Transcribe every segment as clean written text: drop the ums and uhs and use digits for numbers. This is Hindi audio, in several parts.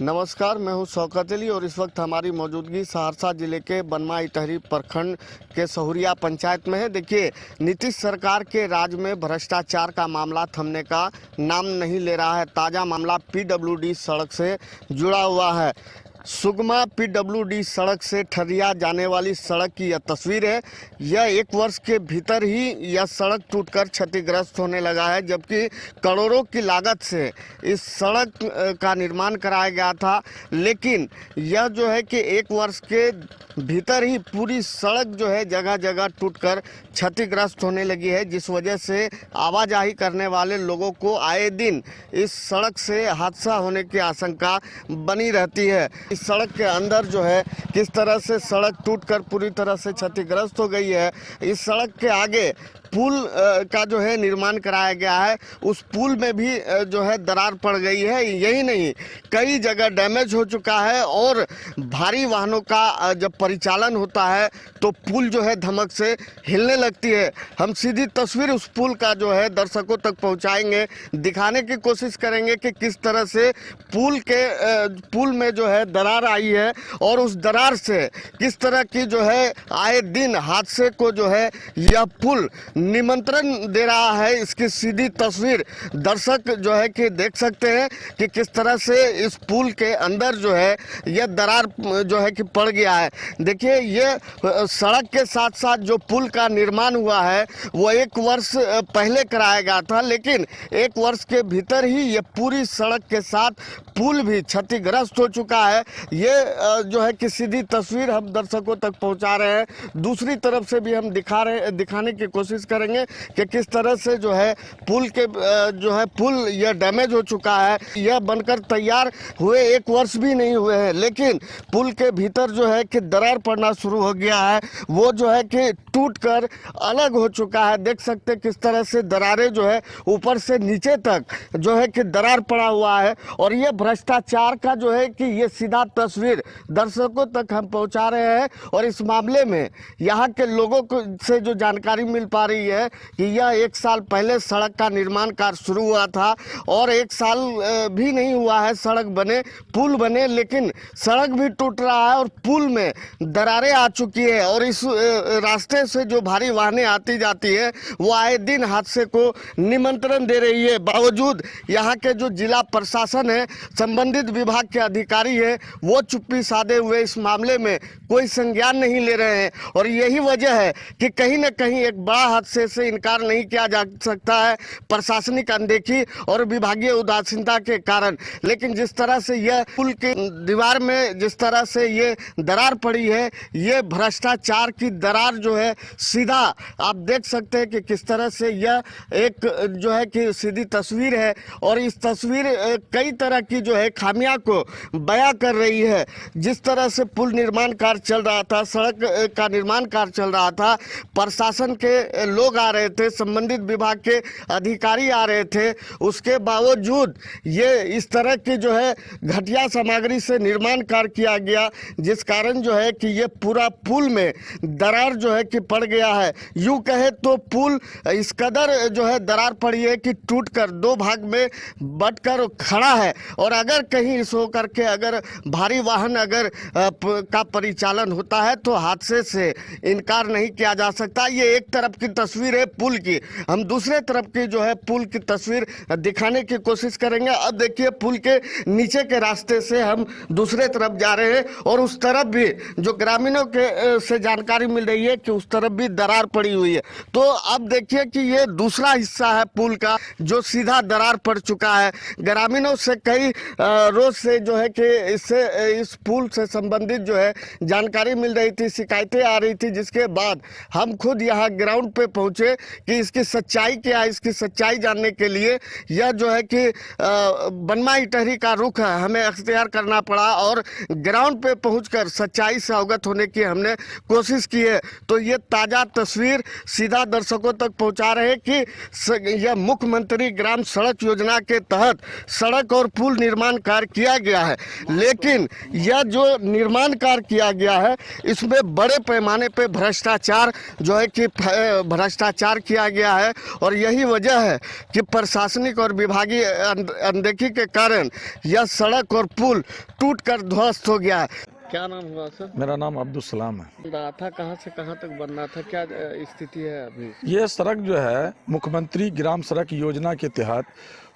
नमस्कार, मैं हूं शौकत अली और इस वक्त हमारी मौजूदगी सहरसा जिले के बनवा इटहरी प्रखंड के सहुरिया पंचायत में है। देखिए, नीतीश सरकार के राज में भ्रष्टाचार का मामला थमने का नाम नहीं ले रहा है। ताज़ा मामला पीडब्ल्यूडी सड़क से जुड़ा हुआ है। सुगमा पीडब्ल्यूडी सड़क से ठरिया जाने वाली सड़क की यह तस्वीर है। यह 1 वर्ष के भीतर ही यह सड़क टूटकर क्षतिग्रस्त होने लगा है, जबकि करोड़ों की लागत से इस सड़क का निर्माण कराया गया था। लेकिन यह जो है कि 1 वर्ष के भीतर ही पूरी सड़क जो है जगह जगह टूटकर क्षतिग्रस्त होने लगी है, जिस वजह से आवाजाही करने वाले लोगों को आए दिन इस सड़क से हादसा होने की आशंका बनी रहती है। इस सड़क के अंदर जो है किस तरह से सड़क टूटकर पूरी तरह से क्षतिग्रस्त हो गई है। इस सड़क के आगे पुल का जो है निर्माण कराया गया है, उस पुल में भी जो है दरार पड़ गई है। यही नहीं, कई जगह डैमेज हो चुका है और भारी वाहनों का जब परिचालन होता है तो पुल जो है धमक से हिलने लगती है। हम सीधी तस्वीर उस पुल का जो है दर्शकों तक पहुंचाएंगे, दिखाने की कोशिश करेंगे कि किस तरह से पुल में जो है दरार आई है और उस दरार से किस तरह की जो है आए दिन हादसे को जो है यह पुल निमंत्रण दे रहा है। इसकी सीधी तस्वीर दर्शक जो है कि देख सकते हैं कि किस तरह से इस पुल के अंदर जो है यह दरार जो है कि पड़ गया है। देखिए, ये सड़क के साथ साथ जो पुल का निर्माण हुआ है वो 1 वर्ष पहले कराया गया था, लेकिन 1 वर्ष के भीतर ही ये पूरी सड़क के साथ पुल भी क्षतिग्रस्त हो चुका है। ये जो है कि सीधी तस्वीर हम दर्शकों तक पहुंचा रहे हैं। दूसरी तरफ से भी हम दिखाने की कोशिश करेंगे कि किस तरह से जो है पुल यह डैमेज हो चुका है। यह बनकर तैयार हुए 1 वर्ष भी नहीं हुए हैं, लेकिन पुल के भीतर जो है कि दरार पड़ना शुरू हो गया है। वो जो है कि टूटकर अलग हो चुका है। देख सकते किस तरह से दरारें जो है ऊपर से नीचे तक जो है कि दरार पड़ा हुआ है। और ये भ्रष्टाचार का जो है कि ये सीधा तस्वीर दर्शकों तक हम पहुंचा रहे हैं। और इस मामले में यहाँ के लोगों को से जो जानकारी मिल पा रही है कि यह 1 साल पहले सड़क का निर्माण कार्य शुरू हुआ था और 1 साल भी नहीं हुआ है सड़क बने, पुल बने, लेकिन सड़क भी टूट रहा है और पुल में दरारें आ चुकी है। और इस रास्ते से जो भारी वाहनें आती जाती है वो आए दिन हादसे को निमंत्रण दे रही है। बावजूद यहाँ के जो जिला प्रशासन है, संबंधित विभाग के अधिकारी है, वो चुप्पी साधे हुए इस मामले में कोई संज्ञान नहीं ले रहे हैं। और यही वजह है कि कहीं न कहीं एक बड़ा हादसे से इनकार नहीं किया जा सकता है प्रशासनिक अनदेखी और विभागीय उदासीनता के कारण। लेकिन जिस तरह से यह पुल के दीवार में जिस तरह से ये दरार पड़ी है, ये भ्रष्टाचार की दरार जो है सीधा आप देख सकते हैं कि किस तरह से यह एक जो है कि सीधी तस्वीर है। और इस तस्वीर कई तरह की जो है खामियां को बयां कर रही है। जिस तरह से पुल निर्माण कार्य चल रहा था, सड़क का निर्माण कार्य चल रहा था, प्रशासन के लोग आ रहे थे, संबंधित विभाग के अधिकारी आ रहे थे, उसके बावजूद ये इस तरह की जो है घटिया सामग्री से निर्माण कार्य किया गया, जिस कारण जो है कि ये पूरा पुल में दरार जो है कि पड़ गया है। यूं कहे तो पुल इस कदर जो है दरार पड़ी है कि टूटकर 2 भाग में बंटकर खड़ा है। और अगर कहीं इस होकर के अगर भारी वाहन अगर का परिचालन होता है तो हादसे से इनकार नहीं किया जा सकता। ये एक तरफ की तस्वीर है पुल की, हम दूसरे तरफ की जो है पुल की तस्वीर दिखाने की कोशिश करेंगे। अब देखिए, पुल के नीचे के रास्ते से हम दूसरे तरफ जा रहे हैं और उस तरफ भी जो ग्रामीणों के से जानकारी मिल रही है कि उस तरफ भी दरार पड़ी हुई है। तो अब देखिए कि ये दूसरा हिस्सा है पुल का जो सीधा दरार पड़ चुका है। ग्रामीणों से कई रोज से जो है कि इस पुल से संबंधित जो है जानकारी मिल रही थी, शिकायतें आ रही थी, जिसके बाद हम खुद यहाँ ग्राउंड पे पहुंचे कि इसकी सच्चाई क्या है। इसकी सच्चाई जानने के लिए यह जो है कि बनवा इटहरी का रुख है हमें अख्तियार करना पड़ा और ग्राउंड पे पहुंचकर सच्चाई से अवगत होने की हमने कोशिश की है। तो ये ताज़ा तस्वीर सीधा दर्शकों तक पहुंचा रहे कि यह मुख्यमंत्री ग्राम सड़क योजना के तहत सड़क और पुल निर्माण कार्य किया गया है, लेकिन यह जो निर्माण कार्य किया गया है इसमें बड़े पैमाने पे भ्रष्टाचार जो है कि भ्रष्टाचार किया गया है और यही वजह है कि प्रशासनिक और विभागीय अनदेखी के कारण यह सड़क और पुल टूटकर ध्वस्त हो गया है। क्या नाम हुआ सर? मेरा नाम अब्दुल सलाम है। बन रहा था, कहाँ से कहाँ तक बन रहा था, क्या स्थिति है अभी? ये सड़क जो है मुख्यमंत्री ग्राम सड़क योजना के तहत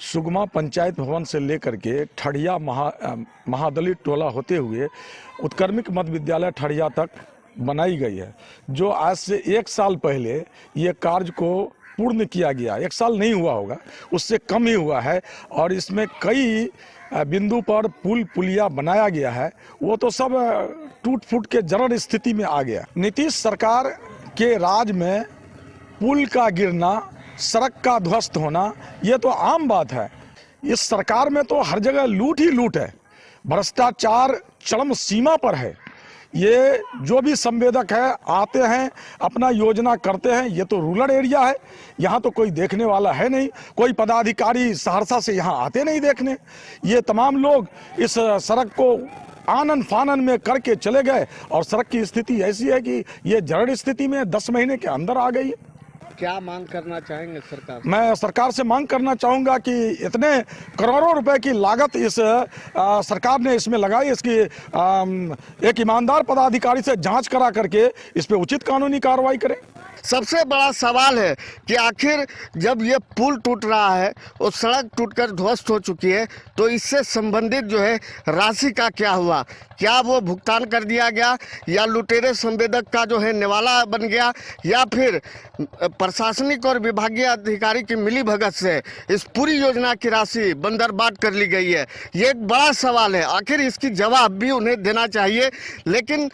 सुगमा पंचायत भवन से लेकर के ठड़िया महादलित टोला होते हुए उत्क्रमिक मध्य विद्यालय ठड़िया तक बनाई गई है, जो आज से 1 साल पहले ये कार्य को पूर्ण किया गया। 1 साल नहीं हुआ होगा, उससे कम ही हुआ है और इसमें कई बिंदु पर पुलिया बनाया गया है, वो तो सब टूट फूट के जर्जर स्थिति में आ गया। नीतीश सरकार के राज में पुल का गिरना, सड़क का ध्वस्त होना, ये तो आम बात है। इस सरकार में तो हर जगह लूट ही लूट है, भ्रष्टाचार चरम सीमा पर है। ये जो भी संवेदक है आते हैं, अपना योजना करते हैं। ये तो रूरल एरिया है, यहाँ तो कोई देखने वाला है नहीं, कोई पदाधिकारी सहरसा से यहाँ आते नहीं देखने। ये तमाम लोग इस सड़क को आनन फानन में करके चले गए और सड़क की स्थिति ऐसी है कि ये जर्जर स्थिति में 10 महीने के अंदर आ गई है। क्या मांग करना चाहेंगे सरकार से? मैं सरकार से मांग करना चाहूँगा कि इतने करोड़ों रुपए की लागत इस सरकार ने इसमें लगाई, इसकी एक ईमानदार पदाधिकारी से जांच करा करके इस पे उचित कानूनी कार्रवाई करें। सबसे बड़ा सवाल है कि आखिर जब ये पुल टूट रहा है और सड़क टूटकर ध्वस्त हो चुकी है, तो इससे संबंधित जो है राशि का क्या हुआ? क्या वो भुगतान कर दिया गया या लुटेरे संवेदक का जो है निवाला बन गया, या फिर प्रशासनिक और विभागीय अधिकारी की मिलीभगत से इस पूरी योजना की राशि बंदरबाट कर ली गई है? ये एक बड़ा सवाल है। आखिर इसकी जवाब भी उन्हें देना चाहिए। लेकिन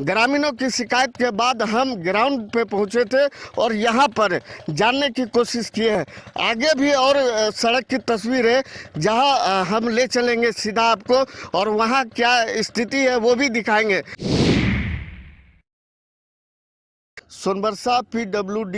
ग्रामीणों की शिकायत के बाद हम ग्राउंड पे पहुंचे थे और यहाँ पर जानने की कोशिश की है। आगे भी और सड़क की तस्वीर है जहाँ हम ले चलेंगे सीधा आपको, और वहाँ क्या स्थिति है वो भी दिखाएंगे। सोनबरसा PWD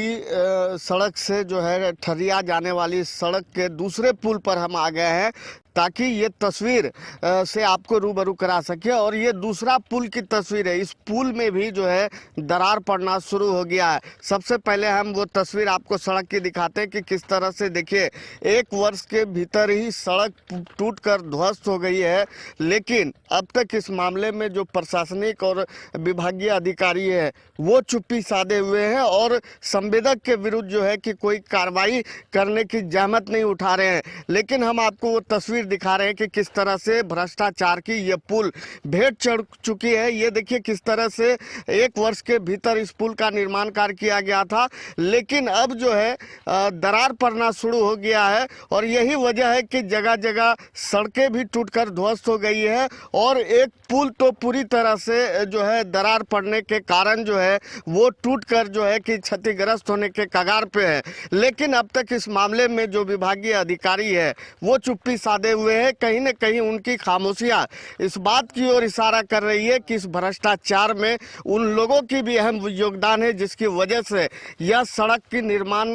सड़क से जो है ठरिया जाने वाली सड़क के दूसरे पुल पर हम आ गए हैं ताकि ये तस्वीर से आपको रूबरू करा सके। और ये दूसरा पुल की तस्वीर है। इस पुल में भी जो है दरार पड़ना शुरू हो गया है। सबसे पहले हम वो तस्वीर आपको सड़क की दिखाते हैं कि किस तरह से, देखिए, 1 वर्ष के भीतर ही सड़क टूटकर ध्वस्त हो गई है। लेकिन अब तक इस मामले में जो प्रशासनिक और विभागीय अधिकारी है वो चुप्पी साधे हुए हैं और संवेदक के विरुद्ध जो है कि कोई कार्रवाई करने की जहमत नहीं उठा रहे हैं। लेकिन हम आपको वो तस्वीर दिखा रहे हैं कि किस तरह से भ्रष्टाचार की ये पुल भेंट चढ़ चुकी है। ये देखिए किस तरह से 1 वर्ष के भीतर इस पुल का निर्माण कार्य किया गया था, लेकिन अब जो है दरार पड़ना शुरू हो गया है। और यही वजह है कि जगह जगह सड़कें भी टूटकर ध्वस्त हो गई है और एक पुल तो पूरी तरह से जो है दरार पड़ने के कारण जो है वो टूटकर जो है कि क्षतिग्रस्त होने के कगार पे है। लेकिन अब तक इस मामले में जो विभागीय अधिकारी है वो चुप्पी साधे हुए हैं। कहीं न कहीं उनकी खामोशियां इस बात की ओर इशारा कर रही है कि इस भ्रष्टाचार में उन लोगों की भी अहम योगदान है जिसकी वजह से यह सड़क की निर्माण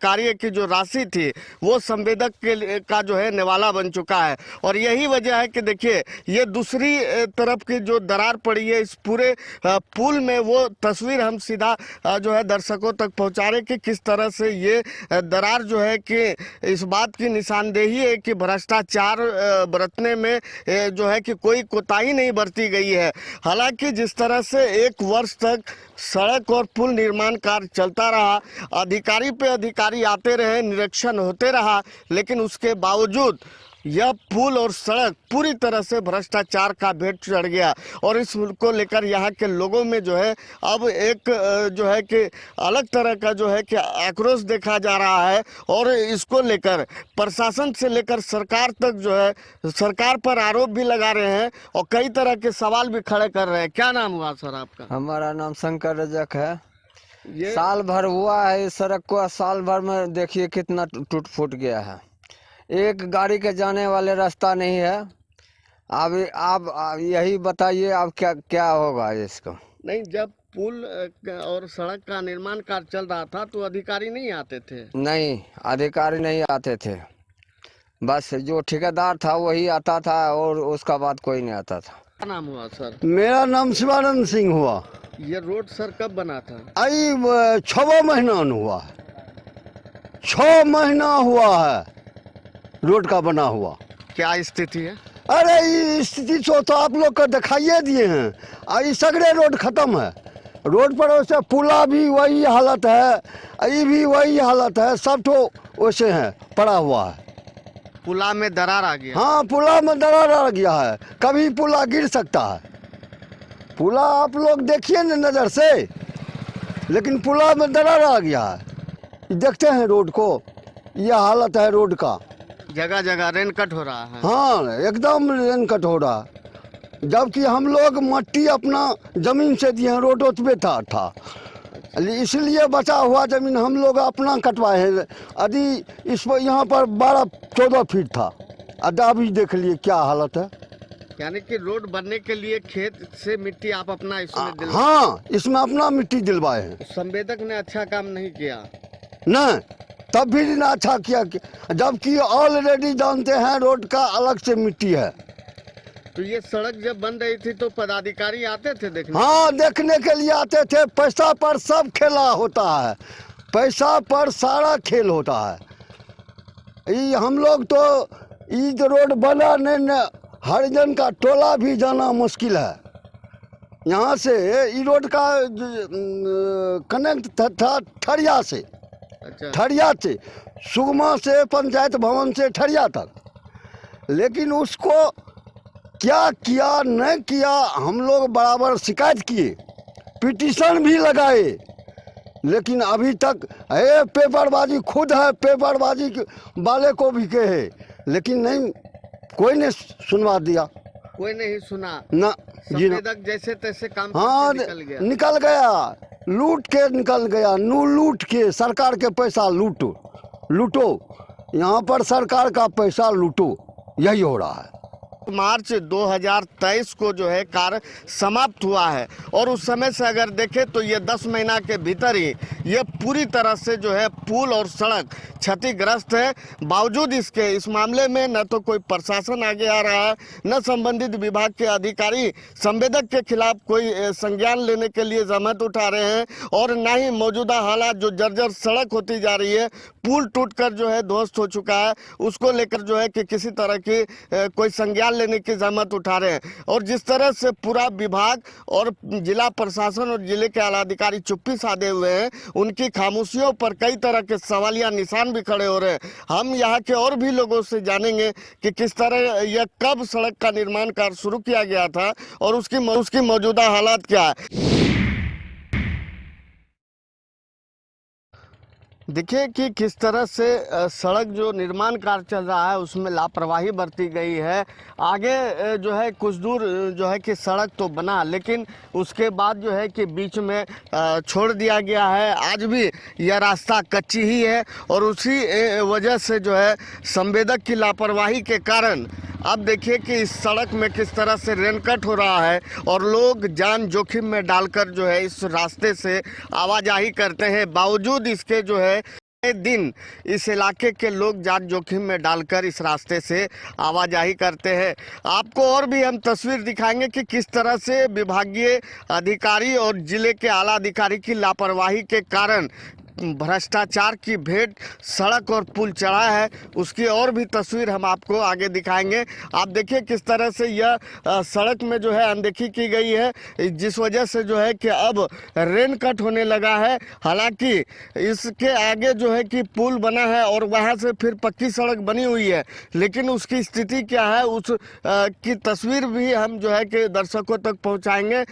कार्य की जो राशि थी वो संवेदक के का जो है निवाला बन चुका है। और यही वजह है कि देखिए ये दूसरी तरफ की जो दरार पड़ी है इस पूरे पुल में, वो तस्वीर हम सीधा जो है दर्शकों तक पहुंचा रहे कि किस तरह से ये दरार जो है कि इस बात की निशानदेही है कि भ्रष्टाचार बरतने में जो है कि कोई कोताही नहीं बरती गई है। हालांकि जिस तरह से 1 वर्ष तक सड़क और पुल निर्माण कार्य चलता रहा, अधिकारी पे अधिकारी आते रहे, निरीक्षण होते रहा, लेकिन उसके बावजूद यह पुल और सड़क पूरी तरह से भ्रष्टाचार का भेंट चढ़ गया। और इस को लेकर यहाँ के लोगों में जो है अब एक जो है कि अलग तरह का जो है कि आक्रोश देखा जा रहा है। और इसको लेकर प्रशासन से लेकर सरकार तक जो है सरकार पर आरोप भी लगा रहे हैं और कई तरह के सवाल भी खड़े कर रहे हैं। क्या नाम हुआ सर आपका? हमारा नाम शंकर रजक है। ये साल भर हुआ है इस सड़क को, साल भर में देखिए कितना टूट फूट गया है। एक गाड़ी के जाने वाले रास्ता नहीं है। अब आप यही बताइए अब क्या क्या होगा इसको? नहीं, जब पुल और सड़क का निर्माण कार्य चल रहा था तो अधिकारी नहीं आते थे? नहीं, अधिकारी नहीं आते थे, बस जो ठेकेदार था वही आता था और उसका बाद कोई नहीं आता था। क्या नाम हुआ सर? मेरा नाम शिवानंद सिंह हुआ। ये रोड सर कब बना था? आई 6 महीना न हुआ है, 6 महीना हुआ है रोड का बना हुआ। क्या स्थिति है? अरे ये स्थिति तो आप लोग को दिखाइए दिए हैं। ये सगड़े रोड खत्म है, रोड पर वैसे पुला भी वही हालत है, ये भी वही हालत है, सब तो वैसे है, पड़ा हुआ है। पुला में दरार आ गया। हाँ, पुला में दरार आ गया है, कभी पुला गिर सकता है। पुला आप लोग देखिए न नज़र से, लेकिन पुला में दरार आ गया है। देखते हैं रोड को, यह हालत है रोड का। जगह जगह रेन कट हो रहा है। हाँ, एकदम रेन कट हो रहा है, जबकि हम लोग मट्टी अपना जमीन से दिए हैं, रोड उतबे था इसलिए बचा हुआ जमीन हम लोग अपना कटवाए हैं। यदि इस पर यहाँ पर 12-14 फीट था, अभी देख लिए क्या हालत है। यानी कि रोड बनने के लिए खेत से मिट्टी आप अपना इसमें दिल। हाँ, इसमें अपना मिट्टी दिलवाए हैं। संवेदक ने अच्छा काम नहीं किया। नहीं, तब भी ना अच्छा किया, जबकि ऑलरेडी जानते हैं रोड का अलग से मिट्टी है। तो ये सड़क जब बन रही थी तो पदाधिकारी आते थे देखने? हाँ, देखने के लिए आते थे। पैसा पर सब खेला होता है, पैसा पर सारा खेल होता है। ये हम लोग तो ये जो रोड बना नहीं, हरिजन का टोला भी जाना मुश्किल है। यहाँ से ये रोड का कनेक्ट था ठरिया से। अच्छा। ठरिया से सुगमा से पंचायत भवन से ठरिया तक, लेकिन उसको क्या किया नहीं किया हम लोग बराबर शिकायत किए, पिटीशन भी लगाए, लेकिन अभी तक पेपरबाजी खुद है, पेपरबाजी वाले को भी कहे, लेकिन नहीं, कोई ने सुनवा दिया। कोई नहीं सुना ना जी ना। संवेदक जैसे तैसे काम हाँ, करके निकल गया, लूट के निकल गया। लूट के सरकार के पैसा लूटो, यहाँ पर सरकार का पैसा लूटो, यही हो रहा है। मार्च 2023 को जो है कार्य समाप्त हुआ है और उस समय से अगर देखें तो ये 10 महीना के भीतर ही ये पूरी तरह से जो है पुल और सड़क क्षतिग्रस्त है। बावजूद इसके इस मामले में न तो कोई प्रशासन आगे आ रहा है, न संबंधित विभाग के अधिकारी संवेदक के खिलाफ कोई संज्ञान लेने के लिए जहमत उठा रहे हैं, और न ही मौजूदा हालात जो जर्जर सड़क होती जा रही है, पुल टूटकर जो है ध्वस्त हो चुका है, उसको लेकर जो है कि किसी तरह की कोई संज्ञान लेने की जहमत उठा रहे हैं। और जिस तरह से पूरा विभाग और जिला प्रशासन और जिले के आला अधिकारी चुप्पी साधे हुए हैं, उनकी खामोशियों पर कई तरह के सवालिया निशान भी खड़े हो रहे हैं। हम यहाँ के और भी लोगों से जानेंगे कि किस तरह यह कब सड़क का निर्माण कार्य शुरू किया गया था और उसकी मौजूदा हालात क्या है। देखिए कि किस तरह से सड़क जो निर्माण कार्य चल रहा है उसमें लापरवाही बरती गई है। आगे जो है कुछ दूर जो है कि सड़क तो बना, लेकिन उसके बाद जो है कि बीच में छोड़ दिया गया है। आज भी यह रास्ता कच्ची ही है और उसी वजह से जो है संवेदक की लापरवाही के कारण अब देखिए कि इस सड़क में किस तरह से रेनकट हो रहा है और लोग जान जोखिम में डालकर जो है इस रास्ते से आवाजाही करते हैं। बावजूद इसके जो है दिन इस इलाके के लोग जान जोखिम में डालकर इस रास्ते से आवाजाही करते हैं। आपको और भी हम तस्वीर दिखाएंगे कि किस तरह से विभागीय अधिकारी और जिले के आला अधिकारी की लापरवाही के कारण भ्रष्टाचार की भेंट सड़क और पुल चढ़ा है। उसकी और भी तस्वीर हम आपको आगे दिखाएंगे। आप देखिए किस तरह से यह सड़क में जो है अनदेखी की गई है, जिस वजह से जो है कि अब रेन कट होने लगा है। हालांकि इसके आगे जो है कि पुल बना है और वहां से फिर पक्की सड़क बनी हुई है, लेकिन उसकी स्थिति क्या है उस की तस्वीर भी हम जो है कि दर्शकों तक पहुंचाएंगे।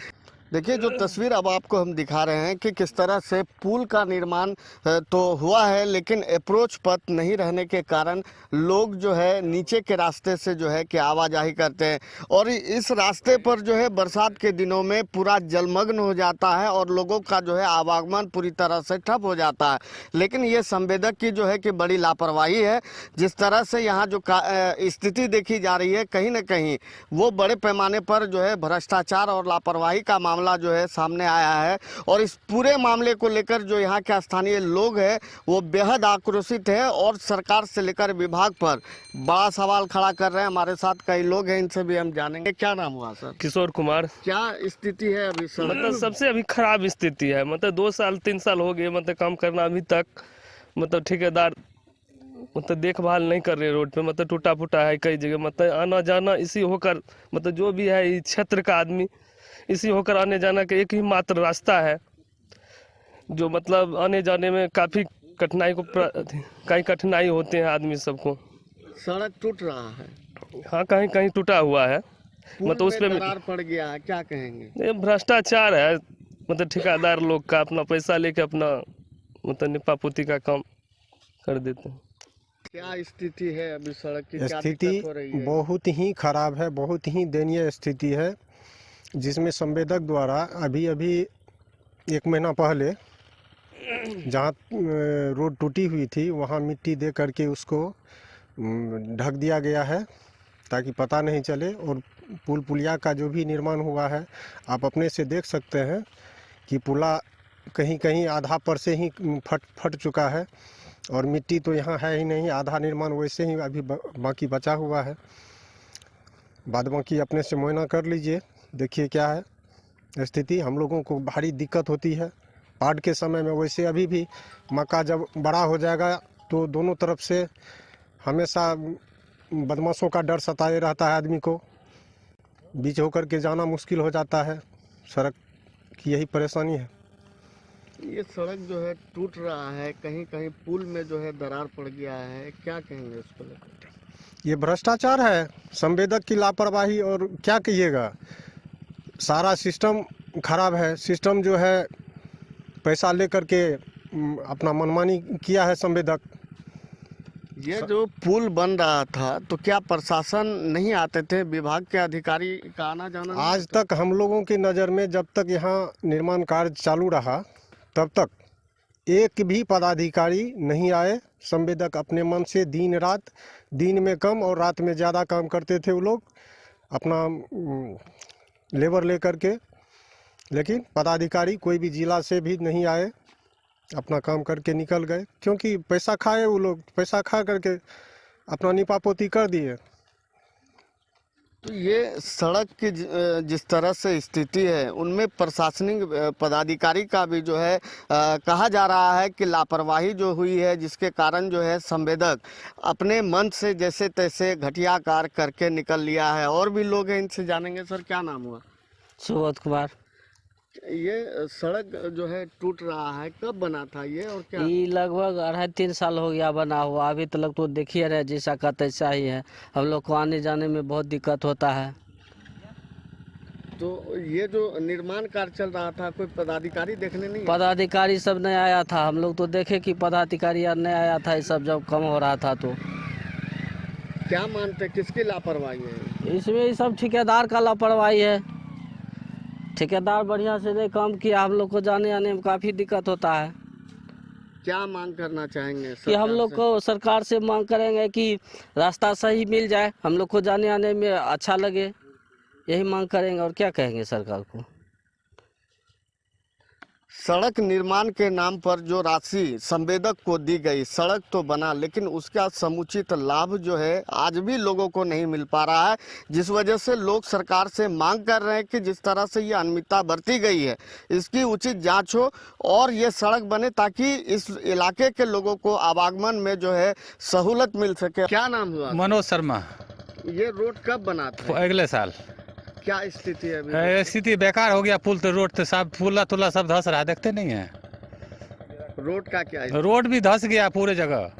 देखिए जो तस्वीर अब आपको हम दिखा रहे हैं कि किस तरह से पुल का निर्माण तो हुआ है, लेकिन अप्रोच पथ नहीं रहने के कारण लोग जो है नीचे के रास्ते से जो है कि आवाजाही करते हैं और इस रास्ते पर जो है बरसात के दिनों में पूरा जलमग्न हो जाता है और लोगों का जो है आवागमन पूरी तरह से ठप हो जाता है। लेकिन ये संवेदक की जो है कि बड़ी लापरवाही है। जिस तरह से यहाँ जो स्थिति देखी जा रही है, कहीं ना कहीं वो बड़े पैमाने पर जो है भ्रष्टाचार और लापरवाही का मामला मामला जो है सामने आया है और इस पूरे मामले को लेकर जो यहाँ के स्थानीय लोग हैं वो बेहद आक्रोशित है और सरकार से लेकर विभाग पर बड़ा सवाल खड़ा कर रहे हैं। हमारे साथ कई लोग हैं, इनसे भी हम जानेंगे। क्या नाम हुआ सर? किशोर कुमार। क्या स्थिति है अभी सड़क? मतलब सबसे अभी खराब स्थिति है, मतलब 2 साल 3 साल हो गए मतलब काम करना, अभी तक मतलब ठेकेदार मतलब देखभाल नहीं कर रहे रोड पे, मतलब टूटा फूटा है कई जगह, मतलब आना जाना इसी होकर मतलब जो भी है इस क्षेत्र का आदमी इसी होकर आने जाना का एक ही मात्र रास्ता है, जो मतलब आने जाने में काफ़ी कई कठिनाई होते हैं आदमी सबको। सड़क टूट रहा है, हाँ कहीं कहीं टूटा हुआ है, मतलब उस पे दरार पड़ गया है, क्या कहेंगे? ये भ्रष्टाचार है, मतलब ठेकेदार लोग का अपना पैसा लेके अपना मतलब निपापोती का काम कर देते हैं। क्या स्थिति है अभी सड़क की? क्या स्थिति दिक्कत हो रही है? बहुत ही खराब है, बहुत ही दयनीय स्थिति है, जिसमें संवेदक द्वारा अभी 1 महीना पहले जहाँ रोड टूटी हुई थी वहाँ मिट्टी दे करके उसको ढक दिया गया है ताकि पता नहीं चले। और पुलिया का जो भी निर्माण हुआ है आप अपने से देख सकते हैं कि पुला कहीं कहीं आधा पर से ही फट चुका है और मिट्टी तो यहाँ है ही नहीं, आधा निर्माण वैसे ही अभी बाकी बचा हुआ है। बाद बाकी अपने से मुआयना कर लीजिए, देखिए क्या है स्थिति। हम लोगों को भारी दिक्कत होती है बाढ़ के समय में। वैसे अभी भी मक्का जब बड़ा हो जाएगा तो दोनों तरफ से हमेशा बदमाशों का डर सताए रहता है, आदमी को बीच होकर के जाना मुश्किल हो जाता है। सड़क की यही परेशानी है। ये सड़क जो है टूट रहा है, कहीं कहीं पुल में जो है दरार पड़ गया है, क्या कहेंगे इसको लेकर? ये भ्रष्टाचार है, संवेदक की लापरवाही, और क्या कहिएगा, सारा सिस्टम खराब है। सिस्टम जो है पैसा लेकर के अपना मनमानी किया है संवेदक। ये जो पुल बन रहा था तो क्या प्रशासन नहीं आते थे, विभाग के अधिकारी का आना जाना? आज तक हम लोगों की नज़र में जब तक यहाँ निर्माण कार्य चालू रहा तब तक एक भी पदाधिकारी नहीं आए। संवेदक अपने मन से दिन रात, दिन में कम और रात में ज़्यादा काम करते थे वो लोग अपना लेबर लेकर के, लेकिन पदाधिकारी कोई भी जिला से भी नहीं आए, अपना काम करके निकल गए, क्योंकि पैसा खाए वो लोग, पैसा खा करके अपना निपापोती कर दिए। तो ये सड़क की जिस तरह से स्थिति है उनमें प्रशासनिक पदाधिकारी का भी जो है कहा जा रहा है कि लापरवाही जो हुई है, जिसके कारण जो है संवेदक अपने मन से जैसे तैसे घटिया कार्य करके निकल लिया है। और भी लोग हैं, इनसे जानेंगे। सर क्या नाम हुआ? सुबोध कुमार। ये सड़क जो है टूट रहा है, कब बना था ये और क्या? ये लगभग 2.5-3 साल हो गया बना हुआ, अभी तक तो देखिए रहे जैसा का तैसा ही है। हम लोग को आने जाने में बहुत दिक्कत होता है। तो ये जो निर्माण कार्य चल रहा था, कोई पदाधिकारी देखने नहीं आया? पदाधिकारी सब नहीं आया था, हम लोग तो देखे कि पदाधिकारी यार नहीं आया था, ये सब जब कम हो रहा था। तो क्या मानते, किसकी लापरवाही है इसमें? ये सब ठेकेदार का लापरवाही है। ठेकेदार बढ़िया से नहीं काम किया, हम लोग को जाने आने में काफ़ी दिक्कत होता है। क्या मांग करना चाहेंगे कि हम लोग को सरकार से मांग करेंगे कि रास्ता सही मिल जाए, हम लोग को जाने आने में अच्छा लगे, यही मांग करेंगे। और क्या कहेंगे सरकार को? सड़क निर्माण के नाम पर जो राशि संवेदक को दी गई, सड़क तो बना लेकिन उसका समुचित लाभ जो है आज भी लोगों को नहीं मिल पा रहा है, जिस वजह से लोग सरकार से मांग कर रहे हैं कि जिस तरह से ये अनियमितता बरती गई है इसकी उचित जांच हो और ये सड़क बने ताकि इस इलाके के लोगों को आवागमन में जो है सहूलत मिल सके। क्या नाम हुआ? मनोज शर्मा। ये रोड कब बना था? अगले साल। क्या स्थिति है अभी? स्थिति बेकार हो गया, पुल तो रोड तो सब पुला तुला सब धस रहा है, देखते नहीं है। रोड का क्या है? रोड भी धस गया पूरे जगह,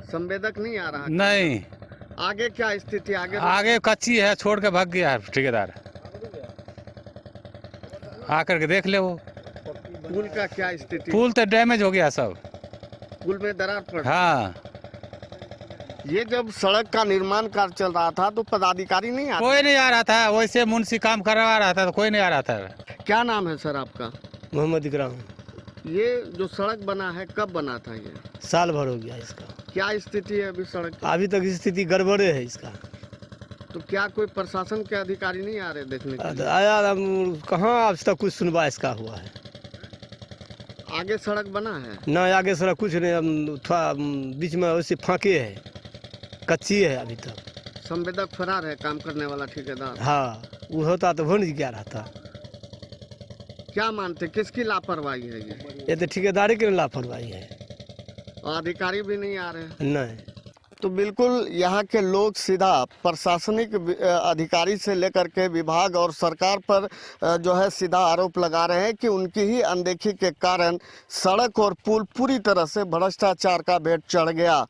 संवेदक नहीं आ रहा? नहीं। आगे क्या स्थिति? आगे कच्ची है, छोड़ के भाग गया है ठेकेदार, आकर के देख ले। वो पुल का क्या स्थिति? पुल तो डैमेज हो गया सब, पुल में दरार पड़। हाँ। ये जब सड़क का निर्माण कार्य चल रहा था तो पदाधिकारी नहीं आते? कोई नहीं आ रहा था, वैसे मुंशी काम करवा रहा था तो कोई नहीं आ रहा था। क्या नाम है सर आपका? मोहम्मद इकराम। ये जो सड़क बना है कब बना था? ये साल भर हो गया इसका। क्या स्थिति है अभी सड़क की? अभी तक स्थिति गड़बड़े है इसका। तो क्या कोई प्रशासन के अधिकारी नहीं आ रहे देखने के लिए? आया कहाँ आज तक कुछ सुनवाई इसका हुआ है? आगे सड़क बना है? ना आगे सड़क कुछ नहीं, थोड़ा बीच में वैसे फाँके है, कच्ची है अभी तक। संवेदक फरार है, काम करने वाला ठेकेदार। हाँ, वो होता तो हो नहीं गया रहता। क्या मानते, किसकी लापरवाही है ये तो ठेकेदारी की लापरवाही है, और अधिकारी भी नहीं आ रहे हैं? नहीं। तो बिल्कुल यहाँ के लोग सीधा प्रशासनिक अधिकारी से लेकर के विभाग और सरकार पर जो है सीधा आरोप लगा रहे हैं कि उनकी ही अनदेखी के कारण सड़क और पुल पूरी तरह से भ्रष्टाचार का भेंट चढ़ गया।